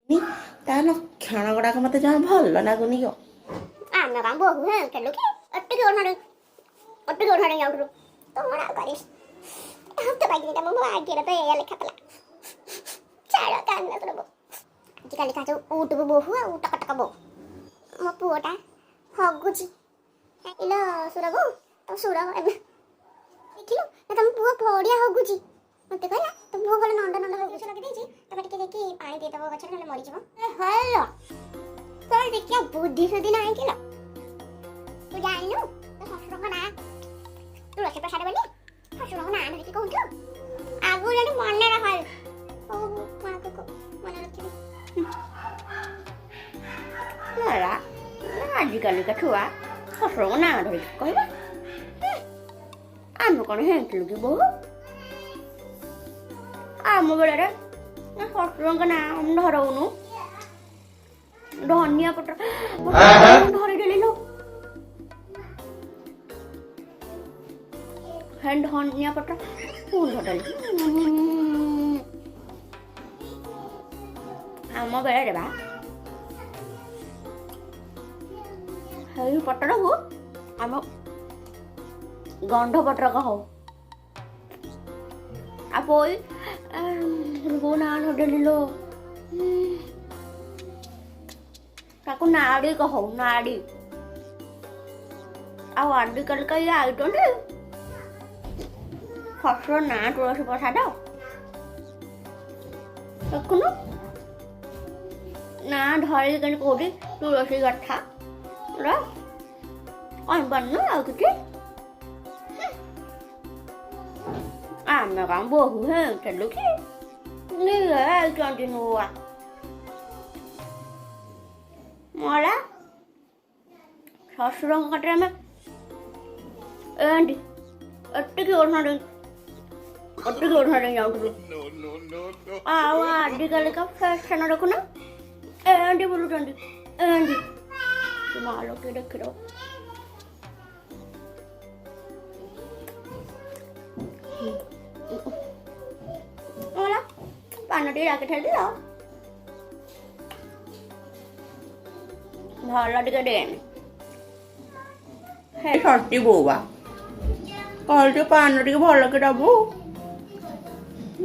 ତା ଲକ୍ଷଣ ଗୁଡ଼ାକ ମୋତେ ଜମା ଭଲ ଲାଗୁନି ଗୋ। ଆମେ କ'ଣ ବୋହୁ ହେଲୁ କି ଅଟିକି ଓଢ଼ାଣି ଯାଉଥିଲୁ ତ କ'ଣ ଆଉ କରିବି ତ ପାଇକିନି ମୋ ଆଗରେ ତ ଏଇଆ ଲେଖା ଥିଲା ଛାଡ଼ କାନ୍ଦ ବୋହୁ ଆଜିକାଲି କା ଯେଉଁ ଉଠବୁ ବୋହୁ ଆଉ ଟକଟକ ବୋହୁ ମୋ ପୁଅଟା ହଗୁଛି ଇଲୋ ସୁର ବୋହୁ ତ ସୁର ଏବେ ଦେଖିଲୁ ନା ତମ ପୁଅ ବଢ଼ିଆ ହଗୁଛି ମୋତେ କହିଲା ତ ପୁଅ ଭଲ ନଣ୍ଡ ହଗୁଛି ଲଗେଇଦେଇଛି ତମେ ଟିକେ ଯାଇକି ପାଣି ଦେଇଦେବ ଗଛରେ ନହେଲେ ମରିଯିବ ହଲୋ ତୋର ଦେଖିବା ବୁଦ୍ଧି ସୁଦ୍ଧି ନାହିଁ କିଲୋ ତୁ ଜାଣିନୁ ତୋ ଶ୍ୱଶୁରଙ୍କ ନାଁ ତୁଳସୀ ପ୍ରସାଦ ବୋଲି ଶ୍ୱଶୁରଙ୍କ ନାଁ ଧରିକି କହୁଛୁ ଆଗରୁ ଜାଣି ମନେ ରଖ ହଉ ମାଆକୁ ମନେ ରଖିବି ଆଜିକାଲିକା ଛୁଆ ଶ୍ୱଶୁରଙ୍କ ନାଁ ଧରିକି କହିବା ଆମେ କ'ଣ ହେଇଥିଲୁ କି ବୋହୁ ଆମ ବେଳରେ ଶ୍ୱଶୁରଙ୍କ ନାଁ ଧରଉନୁ ଧନିଆ ପତ୍ର ଧରିଦେଲୁ ଧନିଆ ପତ୍ର ଧରିଦେଲି ଆମ ବେଳରେ ବା ସେଇ ପତ୍ରକୁ ଆମ ଗନ୍ଧ ପତ୍ର କହୁ ଆଉ ପୋଇ ବୋଉ ନାଁ ଧରିଦେଲି ଲୋ ତାକୁ ନାଡ଼ି କହୁ ନାଡ଼ି ଆଉ ଆଜିକାଲିକା ଇଏ ଆଇଛନ୍ତି ଶ୍ୱଶୁର ନାଁ ତୁଳସୀ ପ୍ରସାଦ ଦେଖୁନୁ ନାଁ ଧରିକି କେମିତି କୋଉଠି ତୁଳସୀ ଗଠା କହିପାରୁନୁ ଆଉ କିଛି ଆମେ କ'ଣ ବୋହୁ ହେଉଥିଲୁ କି ଆଇଛନ୍ତି ନୂଆ ମଲା ଶ୍ୱଶୁରଙ୍କ କଟରେ ଆମେ ଏମିତି ଏତିକି ଓଢ଼ଣା ଯାଉଥିଲୁ ଆଉ ଆଜିକାଲିକା ଫ୍ୟାସନ ଦେଖୁନ ଏମିତି ବୁଲୁଛନ୍ତି ଏମିତି ମାଲୋ କିଏ ଦେଖିଦେବ ମଲା ପାନ ଟିକେ ରାଖିଥିଲି ତ ଭଲ ଟିକେ ଦେନି ହେ ସର୍ତ୍ତି ବୋଉ ବା କହିଲି ଟିକେ ପାନ ଟିକେ ଭଲ କି ଦେବୁ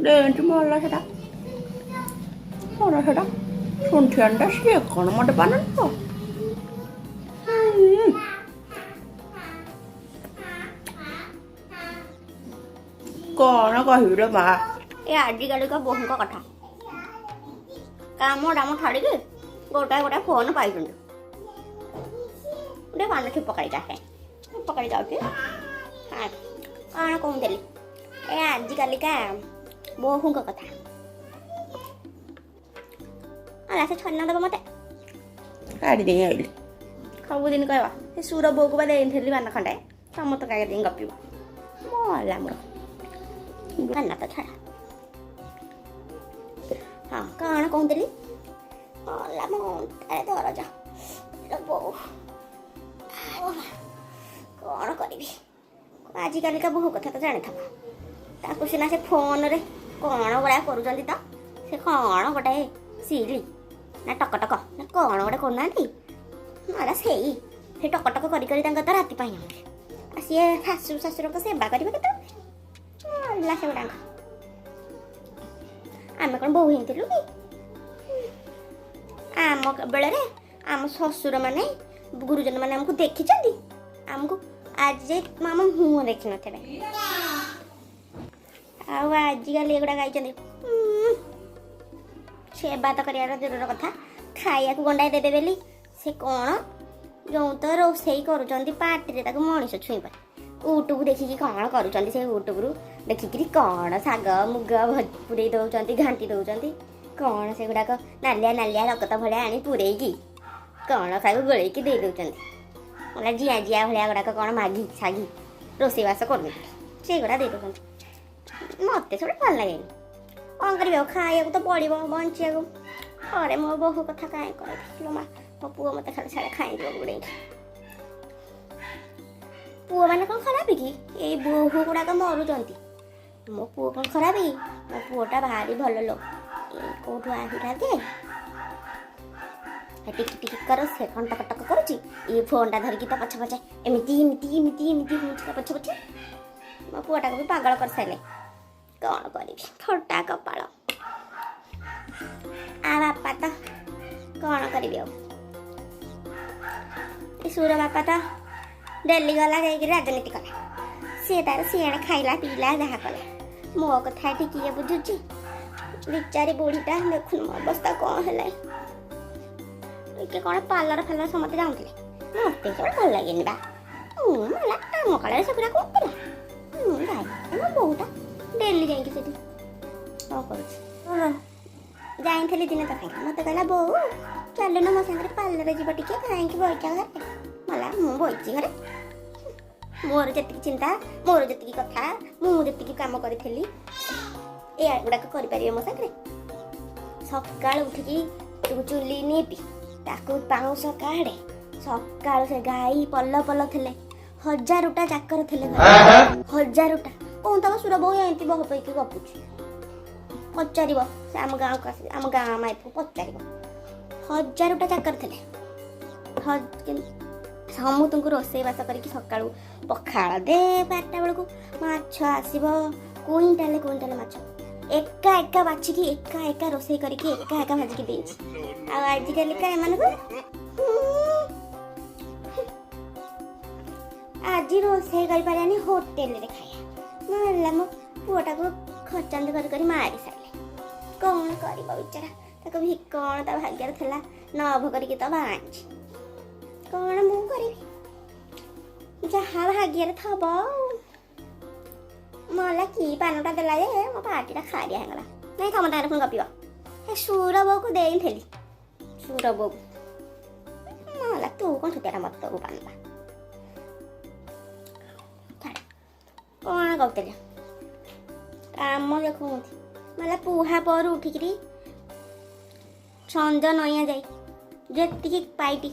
ଦେନ୍ତି ଭଲ ସେଟା ଶୁଣ୍ଠିଆଣିଟା ସିଏ କ'ଣ ମୋତେ ପାନ ଦେବ କ'ଣ କହିବି ରେ ମା ଏ ଆଜିକାଲିକା ବୋହୂଙ୍କ କଥା କାମ ଦାମ ଛାଡ଼ିକି ଗୋଟାଏ ଫୋନ୍ ପାଇଛନ୍ତି ଗୋଟେ ପାନ ପକାଇକି ଆସେ ପକାଇ ଯାଉଛି କ'ଣ କହୁଥିଲି ଏ ଆଜିକାଲିକା ବୋହୂଙ୍କ କଥା ସେ ଛନ୍ନ ଦେବ ମୋତେ କାଢ଼ି ଦେଇ ଆଇଲି ସବୁଦିନ କହିବା ସେ ସୁର ବୋଉକୁ ବା ଦେଇଥିଲି ପାନ ଖଣ୍ଡେ ସମସ୍ତେ କାଗଜ ଦେଇ ଗପିବ ମଲା ମୋର ପାନ ତ ଛାଡ଼ ହଁ କ'ଣ କହୁଥିଲି ମଲା ମୋ ଦରଜ ବୋଉ କ'ଣ କରିବି ଆଜିକାଲିକା ବୋହୂ କଥା ତ ଜାଣିଥିବ ତାକୁ ସିନା ସେ ଫୋନରେ କ'ଣ ଗୁଡ଼ାକ କରୁଛନ୍ତି ତ ସେ କ'ଣ ଗୋଟାଏ ସିରି ନା ଟକଟକ ନା କ'ଣ ଗୋଟେ କରୁନାହାନ୍ତି ନହେଲେ ସେ ଟକଟକ କରି ତାଙ୍କର ତ ରାତି ପାଇଁ ଯାଉଛି ଆଉ ସିଏ ଶାଶୁ ଶ୍ୱଶୁରଙ୍କ ସେବା କରିବେ କେତେବେଳେ ସେଗୁଡ଼ାକ ଆମେ କ'ଣ ବୋହୂ ହେଇଥିଲୁ କି ଆମ ବେଳରେ ଆମ ଶ୍ୱଶୁରମାନେ ଗୁରୁଜନମାନେ ଆମକୁ ଦେଖିଛନ୍ତି ଆମକୁ ଆଜି ଯାଇ ଆମ ମୁହଁ ଦେଖିନଥିବେ ଆଉ ଆଜିକାଲି ଏଗୁଡ଼ା ଗାଇଛନ୍ତି ସେବା ତ କରିବାର ଦୂରର କଥା ଖାଇବାକୁ ଗଣ୍ଡାଏ ଦେବେ ବୋଲି ସେ କ'ଣ ଯେଉଁ ତ ରୋଷେଇ କରୁଛନ୍ତି ପାଟିରେ ତାକୁ ମଣିଷ ଛୁଇଁପାରେ ୟୁଟ୍ୟୁବ୍ ଦେଖିକି କ'ଣ କରୁଛନ୍ତି ସେ ୟୁଟ୍ୟୁବ୍ରୁ ଦେଖିକିରି କ'ଣ ଶାଗ ମୁଗ ପୁରେଇ ଦେଉଛନ୍ତି ଘାଣ୍ଟି ଦେଉଛନ୍ତି କ'ଣ ସେଗୁଡ଼ାକ ନାଲିଆ ରକତ ଭଳିଆ ଆଣି ପୁରେଇକି କ'ଣ ତାକୁ ଗୋଳେଇକି ଦେଇ ଦେଉଛନ୍ତି ମାନେ ଜିଆ ଭଳିଆ ଗୁଡ଼ାକ କ'ଣ ମାଗି ଶାଗି ରୋଷେଇବାସ କରୁଛନ୍ତି ସେଗୁଡ଼ା ଦେଇ ଦେଉଛନ୍ତି ମୋତେ ସେଗୁଡ଼ା ଭଲ ଲାଗେନି କ'ଣ କରିବି ଆଉ ଖାଇବାକୁ ତ ପଡ଼ିବ ବଞ୍ଚିବାକୁ ଘରେ ମୋ ବୋହୂ କଥା କାହିଁ କହିବି ମା ମୋ ପୁଅ ମୋତେ ଖାଲି ଛାଡ଼େ ଖାଇଯିବ ଗୋଡ଼େଇକି ପୁଅମାନେ କ'ଣ ଖରାପ କି ଏଇ ବୋହୂ ଗୁଡ଼ାକ ମରୁଛନ୍ତି ମୋ ପୁଅ କ'ଣ ଖରାପ କି ମୋ ପୁଅଟା ଭାରି ଭଲ ଲୋକ କେଉଁଠୁ ଆସିଲା ଯେ ଟିକି ଟିକି କର ସେ କ'ଣ ଟକ ଟକ କରୁଛି ଏ ଫୋନ୍ଟା ଧରିକି ତା ପଛେ ପଛେ ଏମିତି ଏମିତି ଏମିତି ଏମିତି ହେଉଛି ତା ପଛେ ପଛେ। ମୋ ପୁଅଟାକୁ ବି ପାଗଳ କରିସାରିଲେ। କ'ଣ କରିବି ଫଟା କପାଳ। ବାପା ତ କ'ଣ କରିବି ଆଉ। ସୁର ବାପା ତ ଡେଲି ଗଲା ଯାଇକି ରାଜନୀତି କଲା। ସିଏ ତାର ସିଆଡ଼େ ଖାଇଲା ପିଇଲା ଯାହା କଲା। ମୋ କଥା ଏଠି କିଏ ବୁଝୁଛି। ବିଚାରି ବୁଢ଼ୀଟା ଦେଖୁନୁ ମୋ ଅବସ୍ଥା କ'ଣ ହେଲା। ଟିକେ କ'ଣ ପାର୍ଲର ଫାର୍ଲର ସମସ୍ତେ ଯାଉଥିଲେ ମୋତେ ସବୁ ଭଲ ଲାଗେନି ବା। ହେଲା ଆମ କାଳରେ ସେଗୁଡ଼ା କରୁଥିଲା। ଯାଇ ମୋ ବୋଉଟା ଡେଲି ଯାଇକି ସେଠି କ'ଣ କରୁଛି। ଯାଇଥିଲି ଦିନେ ତା ସାଙ୍ଗରେ ମୋତେ କହିଲା ବୋଉ ଚାଲୁନ ମୋ ସାଙ୍ଗରେ ପାର୍ଲର ଯିବ ଟିକେ କାହିଁକି ବଇଚ ଘରେ। ମଲା ମୁଁ ବଇଛି ଘରେ। ମୋର ଯେତିକି ଚିନ୍ତା ମୋର ଯେତିକି କଥା ମୁଁ ଯେତିକି କାମ କରିଥିଲି ଏଇଆ ଗୁଡ଼ାକ କରିପାରିବେ ମୋ ସାଙ୍ଗରେ। ସକାଳୁ ଉଠିକି ଚୁଲି ନିପି ତାକୁ ପାଉଁଶ କାଢ଼େ। ସକାଳୁ ସେ ଗାଈ ପଲ ପଲ ଥିଲେ 1000ଟା ଚାକର ଥିଲେ ଘରେ 1000ଟା। କ'ଣ ତାକୁ ସୁର ବୋଉ ଏମିତି ବହ ପଇକି ଗପୁଛି। ପଚାରିବ ସେ ଆମ ଗାଁକୁ ଆସି ଆମ ଗାଁ ମାଇପକୁ ପଚାରିବ 1000ଟା ଚାକର ଥିଲେ। ସମସ୍ତଙ୍କୁ ରୋଷେଇବାସ କରିକି ସକାଳୁ ପଖାଳ ଦେ 12ଟା ବେଳକୁ ମାଛ ଆସିବ କୁଇଣ୍ଟାଲେ ମାଛ ଏକା ଏକା ବାଛିକି ଏକା ଏକା ରୋଷେଇ କରିକି ଏକା ଏକା ଭାଜିକି ଦେଇଛି। ଆଉ ଆଜିକାଲିକା ଏମାନଙ୍କୁ ଆଜି ରୋଷେଇ କରିପାରିବାନି ହୋଟେଲରେ ଖାଇବା। ନହେଲା ମୋ ପୁଅଟାକୁ ଖର୍ଚ୍ଚାନ୍ତ କରି କରି ମାରି ସାରିଲେ। କ'ଣ କରିବ ବିଚାରା। ତାକୁ ବି କ'ଣ ତା ଭାଗ୍ୟରେ ଥିଲା ନଭ କରିକି ତ ବାଣିଛି। କ'ଣ ମୁଁ କରିବି ଯାହା ଭାଗ୍ୟରେ ଥବ। ମଲା କି ପାନଟା ଦେଲା ଯେ ମୋ ପାଟିଟା ଖାରିଆ ହେଇଗଲା। ନାଇଁ ତମ ତାଙ୍କର ପୁଣି ଗପିବ। ଏ ସୁର ବୋଉକୁ ଦେଇଥିଲି ସୁର ବୋଉକୁ ମଲା ତୁ କ'ଣ ଛୋଟିଆଟା ମତ ଦେବୁ ପାନଟା। କ'ଣ କହୁଥିଲି କାମ ଦେଖୁନ୍ତି ମଲା ପୁହା ପରୁ ଉଠିକିରି ସଞ୍ଜ ନଇଁଆ ଯାଇ ଯେତିକି ପାଇଟି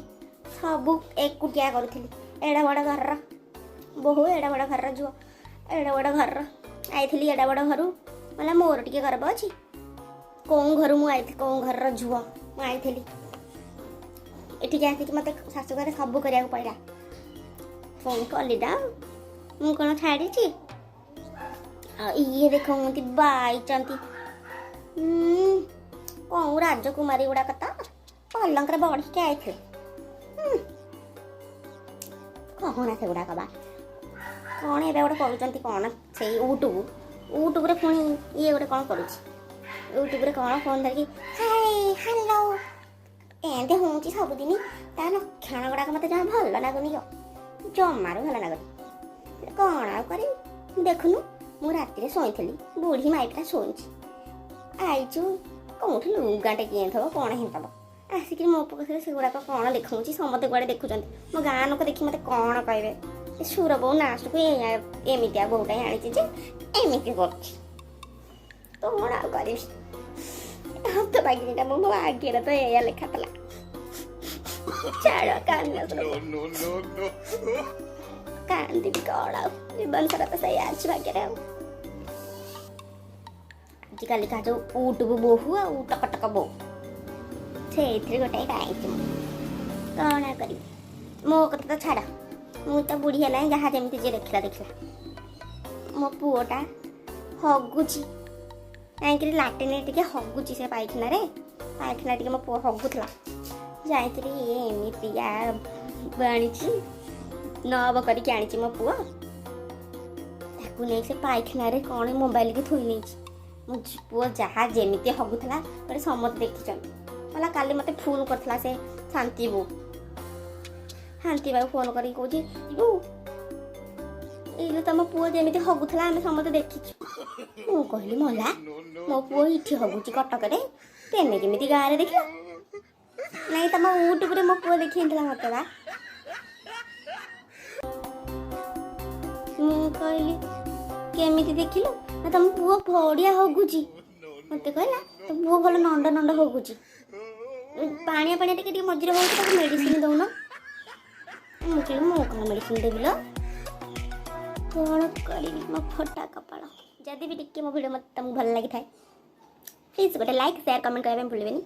ସବୁ ଏକୁଟିଆ କରୁଥିଲି। ଏଡ଼େ ବଡ଼ ଘରର ବୋହୂ ଏଡ଼େ ବଡ଼ ଘରର ଝୁଅ ଏଡ଼େ ବଡ଼ ଘରର ଆଇଥିଲି। ଏଡ଼େ ବଡ଼ ଘରୁ ମାନେ ମୋର ଟିକେ ଗର୍ବ ଅଛି। କେଉଁ ଘରୁ ମୁଁ ଆଇଥିଲି କେଉଁ ଘରର ଝୁଅ ମୁଁ ଆଇଥିଲି। ଏଠିକି ଆସିକି ମୋତେ ଶାଶୁ ଘରେ ସବୁ କରିବାକୁ ପଡ଼ିଲା। ପୁଣି କଲିଟା ମୁଁ କ'ଣ ଛାଡ଼ିଛି। ଆଉ ଇଏ ଦେଖନ୍ତି ବାଇଛନ୍ତି କେଉଁ ରାଜକୁମାରୀ ଗୁଡ଼ାକ ତ ପଲଙ୍କରେ ବଢ଼ିକି ଆଇଥିଲେ। କ'ଣ ସେଗୁଡ଼ାକ ବା କ'ଣ ଏବେ ଗୋଟେ କରୁଛନ୍ତି। କ'ଣ ସେଇ ୟୁଟ୍ୟୁବରେ ପୁଣି ଇଏ ଗୋଟେ କ'ଣ କରୁଛି। ୟୁଟ୍ୟୁବରେ କ'ଣ ଫୋନ୍ ଧରିକି ହାଇ ହ୍ୟାଲୋ ଏମିତି ହେଉଛି ସବୁଦିନ। ତା ଲକ୍ଷଣ ଗୁଡ଼ାକ ମୋତେ ଜମା ଭଲ ଲାଗୁନି। ଜମାରୁ ଭଲ ଲାଗୁନି। କ'ଣ ଆଉ କରିବି। ଦେଖୁନୁ ମୁଁ ରାତିରେ ଶୋଇଥିଲି ବୁଢ଼ୀ ମାଇପଟା ଶୋଇଛି। ଆଇଛୁ କେଉଁଠି ଲୁଗାଟେ କିଣିଥିବ କ'ଣ ହେଇଥିବ ଆସିକି ମୋ ପାଖରେ ସେଗୁଡ଼ାକ କ'ଣ ଦେଖାଉଛି। ସମସ୍ତେ କୁଆଡ଼େ ଦେଖୁଛନ୍ତି। ମୋ ଗାଁ ଲୋକ ଦେଖି ମୋତେ କ'ଣ କହିବେ। ଏ ସୁର ବୋଉ ନାଷ୍ଟକୁ ଏମିତିଆ ବୋଉଟା ଆଣିଛି ଯେ ଏମିତି କରୁଛି। କ'ଣ ଆଉ କରିବି। ହାତ ପାଇକିଟା ମୋ ଆଗରେ ତ ଏଇଆ ଲେଖା ଥିଲା। ଛାଡ଼ କାନ୍ଦିବି କ'ଣ ଆଉ। ଜୀବନ ସାରା ତ ସେଇଆ ଅଛି ଭାଗ୍ୟରେ ଆଉ। ଆଜିକାଲିକା ଯେଉଁ ୟୁଟ୍ୟୁବ ବୋହୂ ଆଉ ଟକଟକ ବୋଉ ସେଇଥିରେ ଗୋଟାଏ ଗାଇଛି। କ'ଣ କରିବି। ମୋ କଥା ତ ଛାଡ଼ ମୁଁ ତ ବୁଢ଼ୀ ହେଲାଣି। ଯାହା ଯେମିତି ଯିଏ ଦେଖିଲା। ମୋ ପୁଅଟା ହଗୁଛି କାହିଁକିରି ଲାଟିନରେ ଟିକେ ହଗୁଛି। ସେ ପାଇଖାନାରେ ଟିକେ ମୋ ପୁଅ ହଗୁଥିଲା। ଯାଇକିରି ଏମିତିଆ ଆଣିଛି ନବ କରିକି ଆଣିଛି ମୋ ପୁଅ। ତାକୁ ନେଇ ସେ ପାଇଖାନାରେ କ'ଣ ମୋବାଇଲକି ଥୋଇ ନେଇଛି। ମୋ ପୁଅ ଯାହା ଯେମିତି ହଗୁଥିଲା ଗୋଟେ ସମସ୍ତେ ଦେଖିଛନ୍ତି। ହେଲା କାଲି ମୋତେ ଫୋନ୍ କରିଥିଲା ସେ ଶାନ୍ତି ବୋଉ ଫୋନ୍ କରିକି କହୁଛି ବୋଉ ଏଇ ତମ ପୁଅ ଯେମିତି ହଗୁଥିଲା ଆମେ ସମସ୍ତେ ଦେଖିଛୁ। ମୁଁ କହିଲି ମଲା ମୋ ପୁଅ ଏଇଠି ହଗୁଛି କଟକରେ ତେମେ କେମିତି ଗାଁରେ ଦେଖିଲ। ନାଇଁ ତମ ୟୁଟ୍ୟୁବରେ ମୋ ପୁଅ ଦେଖେଇଥିଲା ମୋତେ ବା। ମୁଁ କହିଲି କେମିତି ଦେଖିଲୁ। ନା ତମ ପୁଅ ବଢ଼ିଆ ହଗୁଛି। ମୋତେ କହିଲା ତୋ ପୁଅ ଭଲ ନଣ୍ଡ ହଗୁଛି। ପାଣିଆ ଟିକେ ମଝିରେ ହଉଛି ତାକୁ ମେଡ଼ିସିନ ଦେଉନ। ମୁଁ କହିଲି ମୁଁ କ'ଣ ମେଡ଼ିସିନ ଦେବି ଲୋ। କ'ଣ କରିବି ମୋ ଫଟା କପାଳ। ଯଦି ବି ଟିକେ ମୋ ଭିଡ଼ିଓ ମୋତେ ତମକୁ ଭଲ ଲାଗିଥାଏ ପ୍ଲିଜ୍ ଗୋଟେ ଲାଇକ୍ ସେୟାର କମେଣ୍ଟ କରିବା ପାଇଁ ଭୁଲିବେନି।